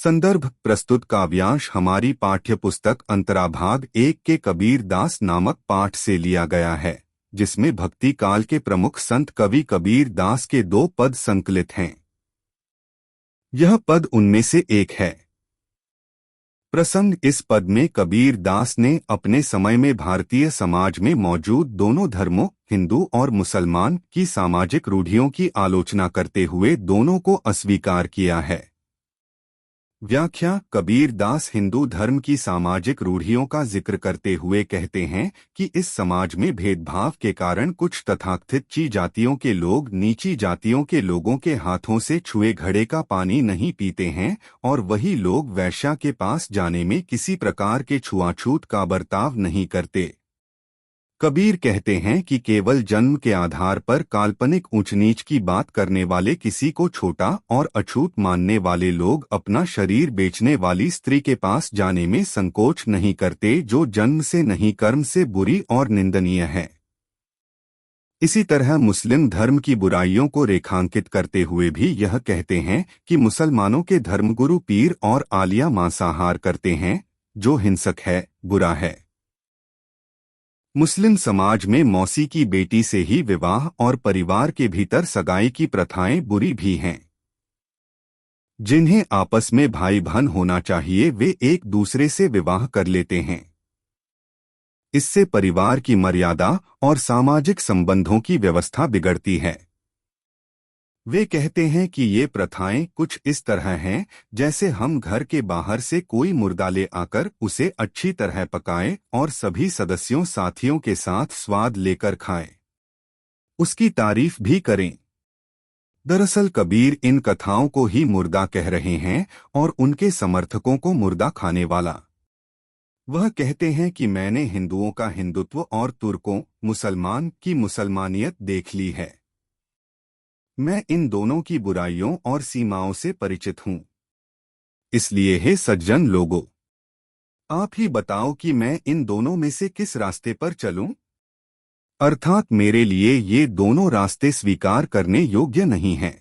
संदर्भ प्रस्तुत काव्यांश हमारी पाठ्यपुस्तक अंतराभाग 1 के कबीर दास नामक पाठ से लिया गया है, जिसमें भक्ति काल के प्रमुख संत कवि कबीर दास के 2 पद संकलित हैं। यह पद उनमें से एक है। प्रसंग इस पद में कबीर दास ने अपने समय में भारतीय समाज में मौजूद दोनों धर्मों, हिंदू और मुसलमान, की सामाजिक रूढ़ियों की आलोचना करते हुए दोनों को अस्वीकार किया है। व्याख्या। कबीर दास हिंदू धर्म की सामाजिक रूढ़ियों का जिक्र करते हुए कहते हैं कि इस समाज में भेदभाव के कारण कुछ तथाकथित ची जातियों के लोग नीची जातियों के लोगों के हाथों से छुए घड़े का पानी नहीं पीते हैं और वही लोग वैश्या के पास जाने में किसी प्रकार के छुआछूत का बर्ताव नहीं करते। कबीर कहते हैं कि केवल जन्म के आधार पर काल्पनिक ऊंच नीच की बात करने वाले, किसी को छोटा और अछूत मानने वाले लोग अपना शरीर बेचने वाली स्त्री के पास जाने में संकोच नहीं करते, जो जन्म से नहीं कर्म से बुरी और निंदनीय है। इसी तरह मुस्लिम धर्म की बुराइयों को रेखांकित करते हुए भी यह कहते हैं कि मुसलमानों के धर्मगुरु पीर और आलिया मांसाहार करते हैं, जो हिंसक है, बुरा है। मुस्लिम समाज में मौसी की बेटी से ही विवाह और परिवार के भीतर सगाई की प्रथाएं बुरी भी हैं। जिन्हें आपस में भाई बहन होना चाहिए वे एक दूसरे से विवाह कर लेते हैं। इससे परिवार की मर्यादा और सामाजिक संबंधों की व्यवस्था बिगड़ती है। वे कहते हैं कि ये प्रथाएं कुछ इस तरह हैं जैसे हम घर के बाहर से कोई मुर्दा ले आकर उसे अच्छी तरह पकाएं और सभी सदस्यों साथियों के साथ स्वाद लेकर खाएं, उसकी तारीफ भी करें। दरअसल कबीर इन कथाओं को ही मुर्दा कह रहे हैं और उनके समर्थकों को मुर्दा खाने वाला। वह कहते हैं कि मैंने हिंदुओं का हिंदुत्व और तुर्कों, मुसलमान की मुसलमानियत देख ली है। मैं इन दोनों की बुराइयों और सीमाओं से परिचित हूं। इसलिए हे सज्जन लोगों, आप ही बताओ कि मैं इन दोनों में से किस रास्ते पर चलूं? अर्थात मेरे लिए ये दोनों रास्ते स्वीकार करने योग्य नहीं हैं।